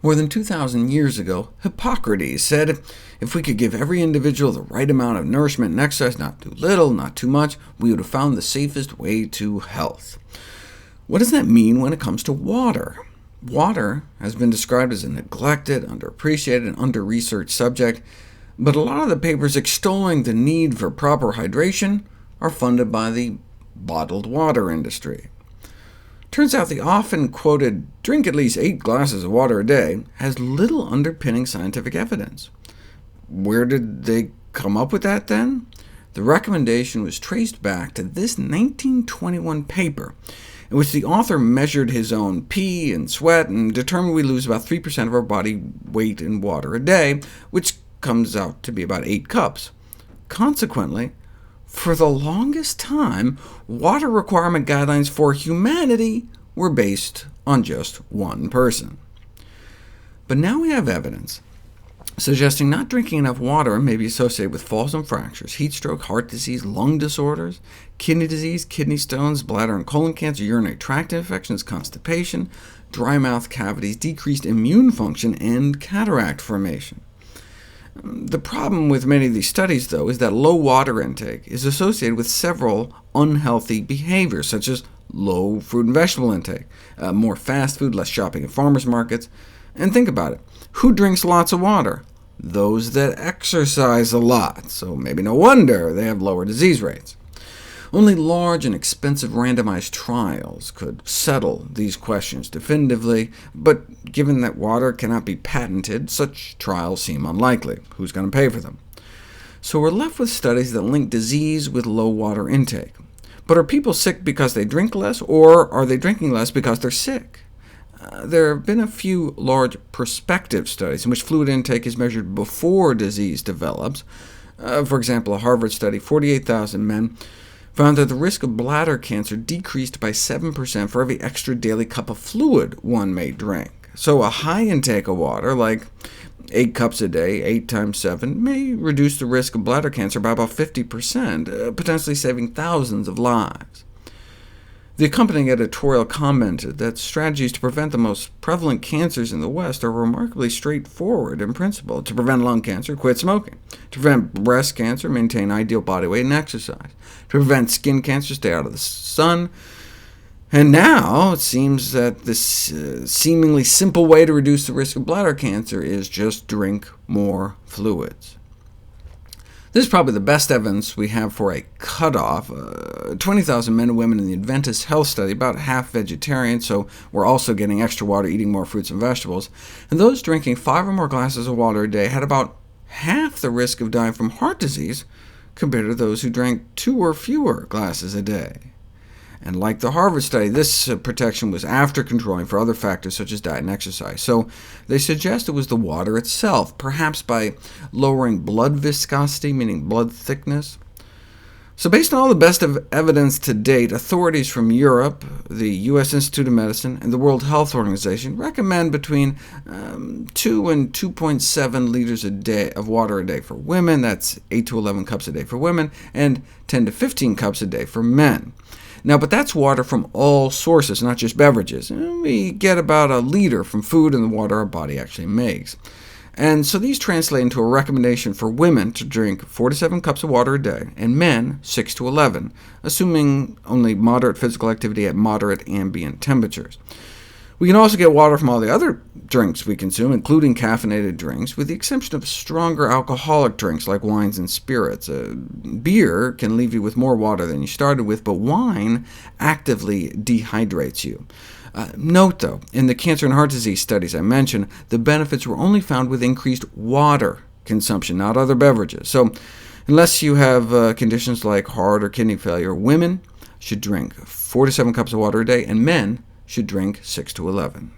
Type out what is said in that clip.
More than 2,000 years ago, Hippocrates said, if we could give every individual the right amount of nourishment and exercise, not too little, not too much, we would have found the safest way to health. What does that mean when it comes to water? Water has been described as a neglected, underappreciated, and under-researched subject, but a lot of the papers extolling the need for proper hydration are funded by the bottled water industry. Turns out the often-quoted "drink at least 8 glasses of water a day" has little underpinning scientific evidence. Where did they come up with that, then? The recommendation was traced back to this 1921 paper, in which the author measured his own pee and sweat and determined we lose about 3% of our body weight in water a day, which comes out to be about 8 cups. Consequently, for the longest time, water requirement guidelines for humanity were based on just one person. But now we have evidence suggesting not drinking enough water may be associated with falls and fractures, heat stroke, heart disease, lung disorders, kidney disease, kidney stones, bladder and colon cancer, urinary tract infections, constipation, dry mouth cavities, decreased immune function, and cataract formation. The problem with many of these studies, though, is that low water intake is associated with several unhealthy behaviors, such as low fruit and vegetable intake, more fast food, less shopping at farmers markets. And think about it. Who drinks lots of water? Those that exercise a lot, so maybe no wonder they have lower disease rates. Only large and expensive randomized trials could settle these questions definitively, but given that water cannot be patented, such trials seem unlikely. Who's going to pay for them? So we're left with studies that link disease with low water intake. But are people sick because they drink less, or are they drinking less because they're sick? There have been a few large prospective studies in which fluid intake is measured before disease develops. For example, a Harvard study, 48,000 men, found that the risk of bladder cancer decreased by 7% for every extra daily cup of fluid one may drink. So a high intake of water, like 8 cups a day, 8 times 7, may reduce the risk of bladder cancer by about 50%, potentially saving thousands of lives. The accompanying editorial commented that strategies to prevent the most prevalent cancers in the West are remarkably straightforward in principle. To prevent lung cancer, quit smoking. To prevent breast cancer, maintain ideal body weight and exercise. To prevent skin cancer, stay out of the sun. And now it seems that this seemingly simple way to reduce the risk of bladder cancer is just drink more fluids. This is probably the best evidence we have for a cutoff. 20,000 men and women in the Adventist Health Study, about half vegetarian, so we're also getting extra water, eating more fruits and vegetables. And those drinking 5 or more glasses of water a day had about half the risk of dying from heart disease compared to those who drank 2 or fewer glasses a day. And like the Harvard study, this protection was after controlling for other factors such as diet and exercise. So they suggest it was the water itself, perhaps by lowering blood viscosity, meaning blood thickness. So based on all the best of evidence to date, authorities from Europe, the U.S. Institute of Medicine, and the World Health Organization recommend between 2 and 2.7 liters a day of water a day for women, that's 8 to 11 cups a day for women, and 10 to 15 cups a day for men. Now, but that's water from all sources, not just beverages. We get about a liter from food and the water our body actually makes. And so these translate into a recommendation for women to drink 4 to 7 cups of water a day, and men 6 to 11, assuming only moderate physical activity at moderate ambient temperatures. We can also get water from all the other drinks we consume, including caffeinated drinks, with the exception of stronger alcoholic drinks like wines and spirits. Beer can leave you with more water than you started with, but wine actively dehydrates you. Note, though, in the cancer and heart disease studies I mentioned, the benefits were only found with increased water consumption, not other beverages. So unless you have conditions like heart or kidney failure, women should drink 4 to 7 cups of water a day, and men should drink 6 to 11.